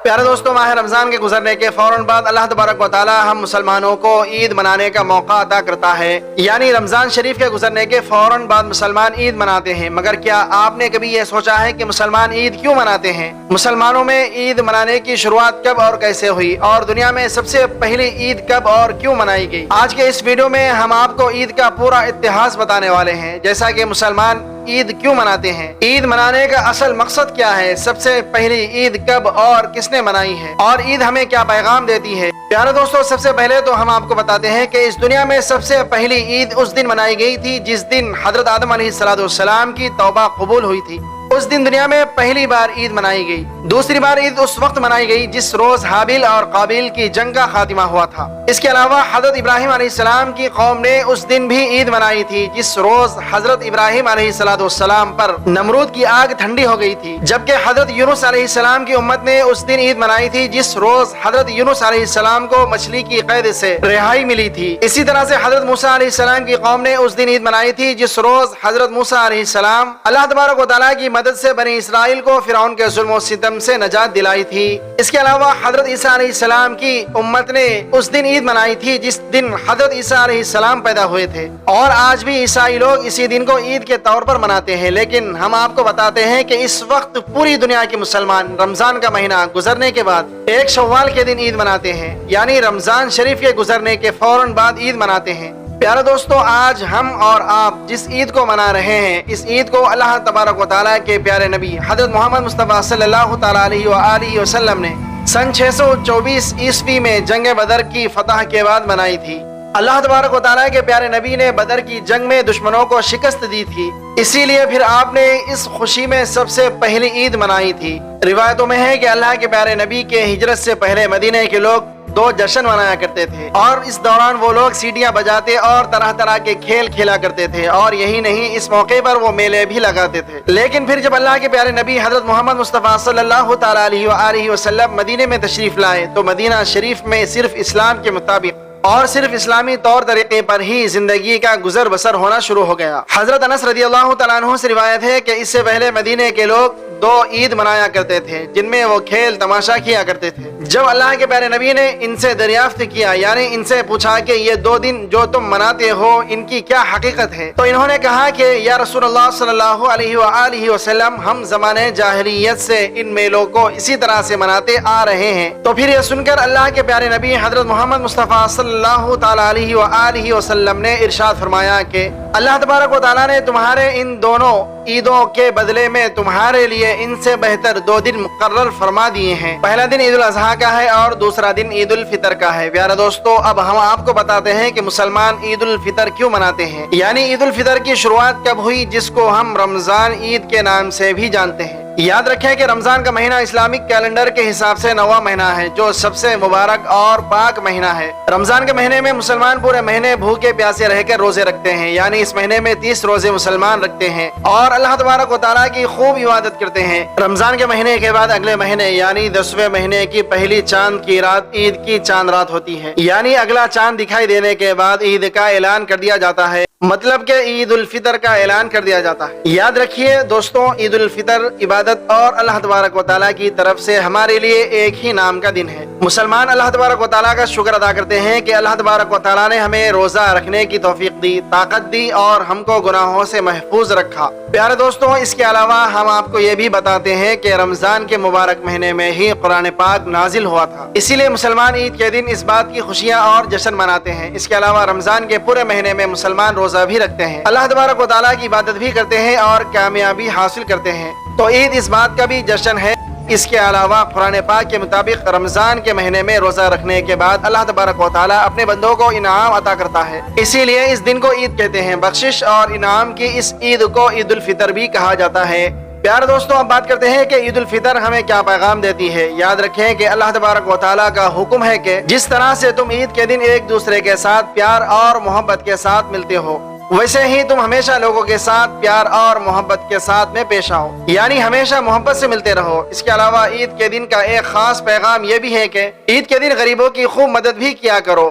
پیارے دوستوں، ماہ رمضان کے گزرنے کے فوراً بعد اللہ تبارک و تعالی ہم مسلمانوں کو عید منانے کا موقع عطا کرتا ہے، یعنی رمضان شریف کے گزرنے کے فوراً بعد مسلمان عید مناتے ہیں۔ مگر کیا آپ نے کبھی یہ سوچا ہے کہ مسلمان عید کیوں مناتے ہیں؟ مسلمانوں میں عید منانے کی شروعات کب اور کیسے ہوئی، اور دنیا میں سب سے پہلی عید کب اور کیوں منائی گئی؟ آج کے اس ویڈیو میں ہم آپ کو عید کا پورا اتہاس بتانے والے ہیں، جیسا کہ مسلمان عید کیوں مناتے ہیں، عید منانے کا اصل مقصد کیا ہے، سب سے پہلی عید کب اور کس نے منائی ہے، اور عید ہمیں کیا پیغام دیتی ہے۔ پیارے دوستوں، سب سے پہلے تو ہم آپ کو بتاتے ہیں کہ اس دنیا میں سب سے پہلی عید اس دن منائی گئی تھی جس دن حضرت آدم علیہ السلام کی توبہ قبول ہوئی تھی۔ اس دن دنیا میں پہلی بار عید منائی گئی۔ دوسری بار عید اس وقت منائی گئی جس روز حابیل اور قابیل کی جنگ کا خاتمہ ہوا تھا۔ اس کے علاوہ حضرت ابراہیم علیہ السلام کی قوم نے اس دن بھی عید منائی تھی جس روز حضرت ابراہیم علیہ السلام پر نمرود کی آگ ٹھنڈی ہو گئی تھی، جبکہ حضرت یونس علیہ السلام کی امت نے اس دن عید منائی تھی جس روز حضرت یونس علیہ السلام کو مچھلی کی قید سے رہائی ملی تھی۔ اسی طرح سے حضرت موسیٰ علیہ السلام کی قوم نے اس دن عید منائی تھی جس روز حضرت موسیٰ علیہ السلام اللہ تبارک و تعالیٰ کی مدد سے بنی اسرائیل کو فرعون کے ظلم و ستم سے نجات دلائی تھی۔ اس کے علاوہ حضرت عیسیٰ علیہ السلام کی امت نے اس دن عید منائی تھی جس دن حضرت عیسیٰ علیہ السلام پیدا ہوئے تھے، اور آج بھی عیسائی لوگ اسی دن کو عید کے طور پر مناتے ہیں۔ لیکن ہم آپ کو بتاتے ہیں کہ اس وقت پوری دنیا کے مسلمان رمضان کا مہینہ گزرنے کے بعد 1 شوال کے دن عید مناتے ہیں، یعنی رمضان شریف کے گزرنے کے فوراً بعد عید مناتے ہیں۔ پیارے دوستوں، آج ہم اور آپ جس عید کو منا رہے ہیں، اس عید کو اللہ تبارک و تعالیٰ کے پیارے نبی حضرت محمد مصطفیٰ صلی اللہ تعالیٰ علیہ وآلہ وسلم نے سن 624 عیسوی میں جنگ بدر کی فتح کے بعد منائی تھی۔ اللہ تبارک و تعالیٰ کے پیارے نبی نے بدر کی جنگ میں دشمنوں کو شکست دی تھی، اسی لیے پھر آپ نے اس خوشی میں سب سے پہلی عید منائی تھی۔ روایتوں میں ہے کہ اللہ کے پیارے نبی کے ہجرت سے پہلے مدینے کے لوگ 2 جشن منایا کرتے تھے، اور اس دوران وہ لوگ سیٹیاں بجاتے اور طرح طرح کے کھیل کھیلا کرتے تھے، اور یہی نہیں، اس موقع پر وہ میلے بھی لگاتے تھے۔ لیکن پھر جب اللہ کے پیارے نبی حضرت محمد مصطفیٰ صلی اللہ تعالیٰ علیہ وآلہ وسلم مدینے میں تشریف لائے تو مدینہ شریف میں صرف اسلام کے مطابق اور صرف اسلامی طور طریقے پر ہی زندگی کا گزر بسر ہونا شروع ہو گیا۔ حضرت انس رضی اللہ تعالیٰ عنہ سے روایت ہے کہ اس سے پہلے مدینے کے لوگ 2 عید منایا کرتے تھے جن میں وہ کھیل تماشا کیا کرتے تھے۔ جب اللہ کے پیارے نبی نے ان سے دریافت کیا، یعنی ان سے پوچھا کہ یہ 2 دن جو تم مناتے ہو ان کی کیا حقیقت ہے، تو انہوں نے کہا کہ یا رسول اللہ صلی اللہ علیہ وآلہ وسلم، ہم زمانے جاہلیت سے ان میلوں کو اسی طرح سے مناتے آ رہے ہیں۔ تو پھر یہ سن کر اللہ کے پیارے نبی حضرت محمد مصطفیٰ صلی اللہ تعالیٰ علیہ وآلہ وسلم نے ارشاد فرمایا کہ اللہ تبارک و تعالیٰ نے تمہارے ان دونوں عیدوں کے بدلے میں تمہارے لیے ان سے بہتر 2 دن مقرر فرما دیے ہیں۔ پہلا دن عید الاضحیٰ کا ہے اور دوسرا دن عید الفطر کا ہے۔ پیارے دوستو، اب ہم آپ کو بتاتے ہیں کہ مسلمان عید الفطر کیوں مناتے ہیں، یعنی عید الفطر کی شروعات کب ہوئی، جس کو ہم رمضان عید کے نام سے بھی جانتے ہیں۔ یاد رکھیں کہ رمضان کا مہینہ اسلامک کیلنڈر کے حساب سے 9واں مہینہ ہے، جو سب سے مبارک اور پاک مہینہ ہے۔ رمضان کے مہینے میں مسلمان پورے مہینے بھوکے پیاسے رہ کر روزے رکھتے ہیں، یعنی اس مہینے میں 30 روزے مسلمان رکھتے ہیں اور اللہ تبارک و تعالیٰ کی خوب عبادت کرتے ہیں۔ رمضان کے مہینے کے بعد اگلے مہینے یعنی 10ویں مہینے کی پہلی چاند کی رات عید کی چاند رات ہوتی ہے، یعنی اگلا چاند دکھائی دینے کے بعد عید کا اعلان کر دیا جاتا ہے، مطلب کہ عید الفطر کا اعلان کر دیا جاتا ہے۔ یاد رکھیے دوستوں، عید الفطر عبادت اور اللہ تبارک و تعالیٰ کی طرف سے ہمارے لیے ایک ہی نام کا دن ہے۔ مسلمان اللہ تبارک و تعالیٰ کا شکر ادا کرتے ہیں کہ اللہ تبارک و تعالیٰ نے ہمیں روزہ رکھنے کی توفیق دی، طاقت دی اور ہم کو گناہوں سے محفوظ رکھا۔ پیارے دوستوں، اس کے علاوہ ہم آپ کو یہ بھی بتاتے ہیں کہ رمضان کے مبارک مہینے میں ہی قرآن پاک نازل ہوا تھا، اسی لیے مسلمان عید کے دن اس بات کی خوشیاں اور جشن مناتے ہیں۔ اس کے علاوہ رمضان کے پورے مہینے میں مسلمان روزہ بھی رکھتے ہیں، اللہ تبارک و تعالیٰ کی عبادت بھی کرتے ہیں اور کامیابی حاصل کرتے ہیں، تو عید اس بات کا بھی جشن ہے۔ اس کے علاوہ قرآن پاک کے مطابق رمضان کے مہینے میں روزہ رکھنے کے بعد اللہ تبارک و تعالیٰ اپنے بندوں کو انعام عطا کرتا ہے، اسی لیے اس دن کو عید کہتے ہیں۔ بخشش اور انعام کی اس عید کو عید الفطر بھی کہا جاتا ہے۔ پیارے دوستوں، اب بات کرتے ہیں کہ عید الفطر ہمیں کیا پیغام دیتی ہے۔ یاد رکھیں کہ اللہ تبارک و تعالیٰ کا حکم ہے کہ جس طرح سے تم عید کے دن ایک دوسرے کے ساتھ پیار اور محبت کے ساتھ ملتے ہو، ویسے ہی تم ہمیشہ لوگوں کے ساتھ پیار اور محبت کے ساتھ میں پیش آؤ، یعنی ہمیشہ محبت سے ملتے رہو۔ اس کے علاوہ عید کے دن کا ایک خاص پیغام یہ بھی ہے کہ عید کے دن غریبوں کی خوب مدد بھی کیا کرو۔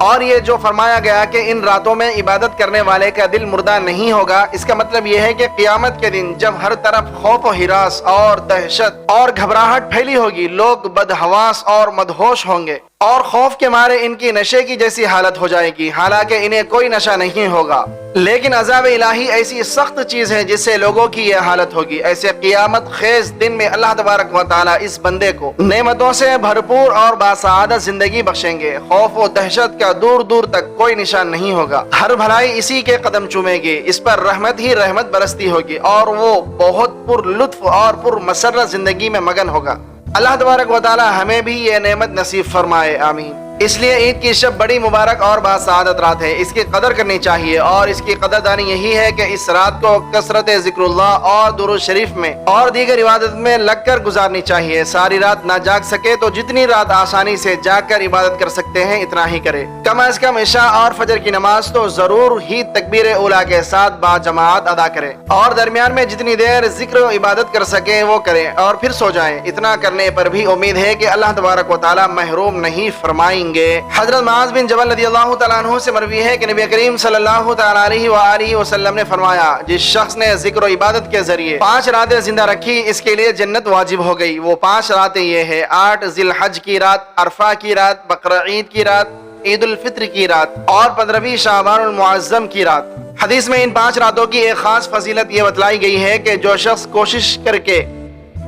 اور یہ جو فرمایا گیا کہ ان راتوں میں عبادت کرنے والے کا دل مردہ نہیں ہوگا، اس کا مطلب یہ ہے کہ قیامت کے دن جب ہر طرف خوف و ہراس اور دہشت اور گھبراہٹ پھیلی ہوگی، لوگ بدحواس اور مدہوش ہوں گے اور خوف کے مارے ان کی نشے کی جیسی حالت ہو جائے گی، حالانکہ انہیں کوئی نشہ نہیں ہوگا۔ لیکن عذاب الہی ایسی سخت چیز ہے جس سے لوگوں کی یہ حالت ہوگی۔ ایسے قیامت خیز دن میں اللہ تبارک و تعالی اس بندے کو نعمتوں سے بھرپور اور باسعادت زندگی بخشیں گے۔ خوف و دہشت کا دور دور تک کوئی نشان نہیں ہوگا، ہر بھلائی اسی کے قدم چومے گی، اس پر رحمت ہی رحمت برستی ہوگی اور وہ بہت پر لطف اور پر مسرت زندگی میں مگن ہوگا۔ اللہ تبارک و تعالی ہمیں بھی یہ نعمت نصیب فرمائے، آمین۔ اس لیے عید کی شب بڑی مبارک اور باسعادت رات ہے، اس کی قدر کرنی چاہیے، اور اس کی قدردانی یہی ہے کہ اس رات کو کثرت ذکر اللہ اور درود شریف میں اور دیگر عبادت میں لگ کر گزارنی چاہیے۔ ساری رات نہ جاگ سکے تو جتنی رات آسانی سے جاگ کر عبادت کر سکتے ہیں اتنا ہی کرے۔ کم از کم عشاء اور فجر کی نماز تو ضرور ہی تکبیر اولیٰ کے ساتھ با جماعت ادا کرے، اور درمیان میں جتنی دیر ذکر و عبادت کر سکیں وہ کریں اور پھر سو جائیں۔ اتنا کرنے پر بھی امید ہے کہ اللہ تبارک و تعالی محروم نہیں فرمائیں گے۔ حضرت معاذ بن جبل رضی اللہ تعالیٰ عنہ سے مروی ہے کہ نبی کریم صلی اللہ تعالیٰ علیہ وآلہ وسلم نے فرمایا، جس شخص نے ذکر و عبادت کے ذریعے 5 راتیں زندہ رکھی، اس کے لیے جنت واجب ہو گئی۔ وہ 5 راتیں یہ ہے: 8 ذی الحج کی رات، عرفہ کی رات، بقرعید کی رات، عید الفطر کی رات اور 15ویں شعبان المعظم کی رات۔ حدیث میں ان 5 راتوں کی ایک خاص فضیلت یہ بتلائی گئی ہے کہ جو شخص کوشش کر کے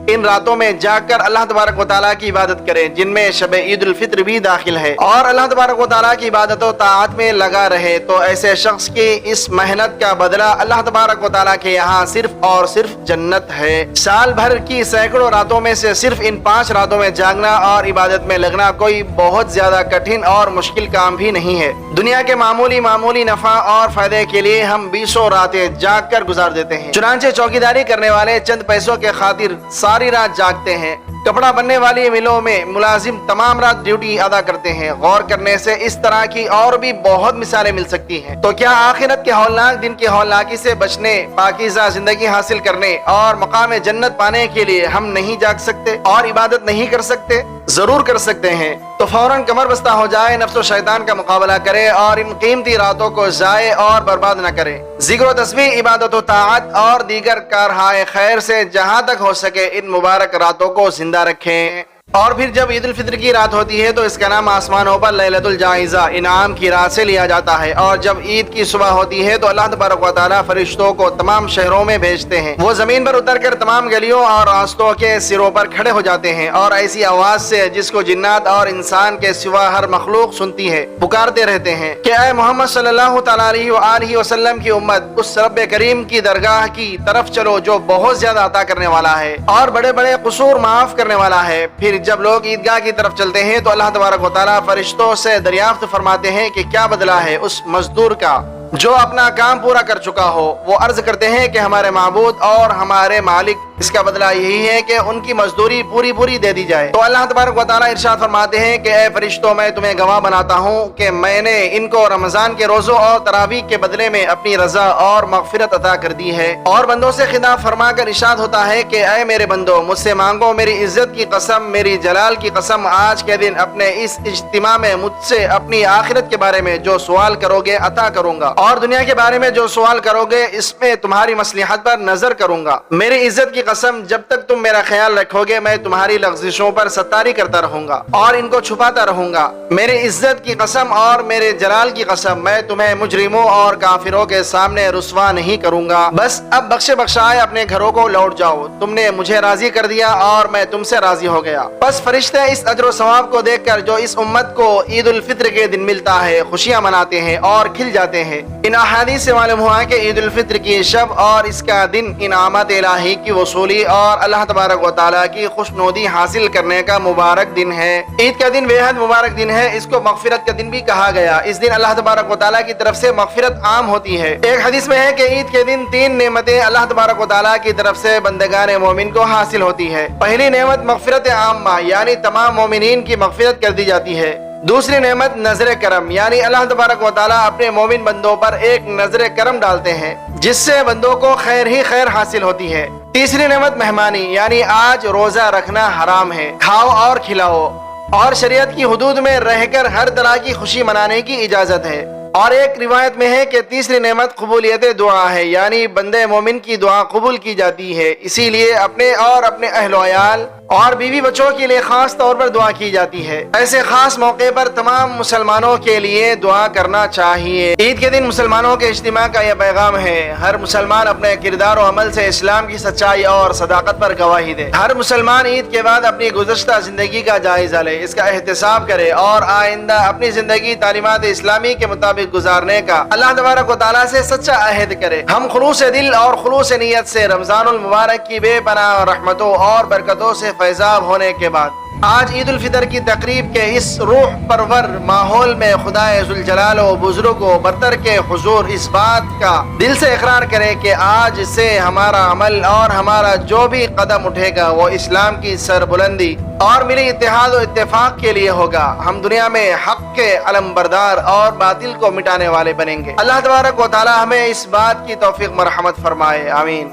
ان راتوں میں جا کر اللہ تبارک و تعالیٰ کی عبادت کرے، جن میں شب عید الفطر بھی داخل ہے، اور اللہ تبارک و تعالیٰ کی عبادت و طاعت میں لگا رہے، تو ایسے شخص کی اس محنت کا بدلہ اللہ تبارک و تعالیٰ کے یہاں صرف اور صرف جنت ہے۔ سال بھر کی سینکڑوں راتوں میں سے صرف ان 5 راتوں میں جاگنا اور عبادت میں لگنا کوئی بہت زیادہ کٹھن اور مشکل کام بھی نہیں ہے۔ دنیا کے معمولی نفع اور فائدے کے لیے ہم 20 راتیں جاگ کر گزار دیتے ہیں۔ چنانچہ چوکیداری کرنے والے چند پیسوں کے خاطر ساری رات جاگتے ہیں، کپڑا بننے والی ملوں میں ملازم تمام رات ڈیوٹی ادا کرتے ہیں۔ غور کرنے سے اس طرح کی اور بھی بہت مثالیں مل سکتی ہیں۔ تو کیا آخرت کے ہولناک دن کی ہولناکی سے بچنے، پاکیزہ زندگی حاصل کرنے اور مقام جنت پانے کے لیے ہم نہیں جاگ سکتے اور عبادت نہیں کر سکتے؟ ضرور کر سکتے ہیں۔ تو فوراً کمر بستہ ہو جائے، نفس و شیطان کا مقابلہ کرے اور ان قیمتی راتوں کو ضائع اور برباد نہ کرے۔ ذکر و تسبیح، عبادت و طاعت اور دیگر کارہائے خیر سے جہاں تک ہو سکے ان مبارک راتوں کو زندہ رکھیں۔ اور پھر جب عید الفطر کی رات ہوتی ہے تو اس کا نام آسمانوں پر لیلۃ الجائزہ، انعام کی رات سے لیا جاتا ہے، اور جب عید کی صبح ہوتی ہے تو اللہ تبارک و تعالیٰ فرشتوں کو تمام شہروں میں بھیجتے ہیں۔ وہ زمین پر اتر کر تمام گلیوں اور راستوں کے سروں پر کھڑے ہو جاتے ہیں، اور ایسی آواز سے جس کو جنات اور انسان کے سوا ہر مخلوق سنتی ہے، پکارتے رہتے ہیں کہ اے محمد صلی اللہ تعالیٰ علیہ وآلہ وسلم کی امت، اس رب کریم کی درگاہ کی طرف چلو جو بہت زیادہ عطا کرنے والا ہے اور بڑے بڑے قصور معاف کرنے والا ہے۔ پھر جب لوگ عیدگاہ کی طرف چلتے ہیں تو اللہ تبارک و تعالیٰ فرشتوں سے دریافت فرماتے ہیں کہ کیا بدلہ ہے اس مزدور کا جو اپنا کام پورا کر چکا ہو۔ وہ عرض کرتے ہیں کہ ہمارے معبود اور ہمارے مالک، اس کا بدلہ یہی ہے کہ ان کی مزدوری پوری دے دی جائے۔ تو اللہ تبارک و تعالیٰ ارشاد فرماتے ہیں کہ اے فرشتوں، میں تمہیں گواہ بناتا ہوں کہ میں نے ان کو رمضان کے روزوں اور تراویح کے بدلے میں اپنی رضا اور مغفرت عطا کر دی ہے۔ اور بندوں سے خطاب فرما کر ارشاد ہوتا ہے کہ اے میرے بندو، مجھ سے مانگو، میری عزت کی قسم، میری جلال کی قسم، آج کے دن اپنے اس اجتماع میں مجھ سے اپنی آخرت کے بارے میں جو سوال کرو گے عطا کروں گا، اور دنیا کے بارے میں جو سوال کرو گے اس میں تمہاری مصلحت پر نظر کروں گا۔ میری عزت کی قسم، جب تک تم میرا خیال رکھو گے میں تمہاری لغزشوں پر ستاری کرتا رہوں گا اور ان کو چھپاتا رہوں گا۔ میری عزت کی قسم اور میرے جلال کی قسم، میں تمہیں مجرموں اور کافروں کے سامنے رسوا نہیں کروں گا۔ بس اب بخشے بخشائے اپنے گھروں کو لوٹ جاؤ، تم نے مجھے راضی کر دیا اور میں تم سے راضی ہو گیا۔ بس فرشتے اس اجر و ثواب کو دیکھ کر جو اس امت کو عید الفطر کے دن ملتا ہے خوشیاں مناتے ہیں اور کھل جاتے ہیں۔ ان احادیث سے معلوم ہوا کہ عید الفطر کی شب اور اس کا دن انعامات الہی کی وصولی اور اللہ تبارک و تعالیٰ کی خوشنودی حاصل کرنے کا مبارک دن ہے۔ عید کا دن بے حد مبارک دن ہے، اس کو مغفرت کا دن بھی کہا گیا۔ اس دن اللہ تبارک و تعالیٰ کی طرف سے مغفرت عام ہوتی ہے۔ ایک حدیث میں ہے کہ عید کے دن 3 نعمتیں اللہ تبارک و تعالیٰ کی طرف سے بندگان مومن کو حاصل ہوتی ہے۔ پہلی نعمت مغفرت عامہ، یعنی تمام مومنین کی مغفرت کر دی جاتی ہے۔ دوسری نعمت نظر کرم، یعنی اللہ تبارک و تعالیٰ اپنے مومن بندوں پر ایک نظر کرم ڈالتے ہیں جس سے بندوں کو خیر ہی خیر حاصل ہوتی ہے۔ تیسری نعمت مہمانی، یعنی آج روزہ رکھنا حرام ہے، کھاؤ اور کھلاؤ۔ اور شریعت کی حدود میں رہ کر ہر طرح کی خوشی منانے کی اجازت ہے۔ اور ایک روایت میں ہے کہ تیسری نعمت قبولیت دعا ہے، یعنی بندے مومن کی دعا قبول کی جاتی ہے، اسی لیے اپنے اور اپنے اہل و عیال اور بیوی بچوں کے لیے خاص طور پر دعا کی جاتی ہے۔ ایسے خاص موقع پر تمام مسلمانوں کے لیے دعا کرنا چاہیے۔ عید کے دن مسلمانوں کے اجتماع کا یہ پیغام ہے، ہر مسلمان اپنے کردار و عمل سے اسلام کی سچائی اور صداقت پر گواہی دے۔ ہر مسلمان عید کے بعد اپنی گزشتہ زندگی کا جائزہ لے، اس کا احتساب کرے اور آئندہ اپنی زندگی تعلیمات اسلامی کے مطابق گزارنے کا اللہ تبارک و تعالیٰ سے سچا عہد کرے۔ ہم خلوص دل اور خلوص نیت سے رمضان المبارک کی بے پناہ رحمتوں اور برکتوں سے فیضاب ہونے کے بعد آج عید الفطر کی تقریب کے اس روح پرور ماحول میں خدائے ذوالجلال و بزرگ و برتر کے حضور اس بات کا دل سے اقرار کرے کہ آج سے ہمارا عمل اور ہمارا جو بھی قدم اٹھے گا وہ اسلام کی سربلندی اور ملی اتحاد و اتفاق کے لیے ہوگا۔ ہم دنیا میں حق کے علم بردار اور باطل کو مٹانے والے بنیں گے۔ اللہ تبارک و تعالی ہمیں اس بات کی توفیق مرحمت فرمائے، آمین۔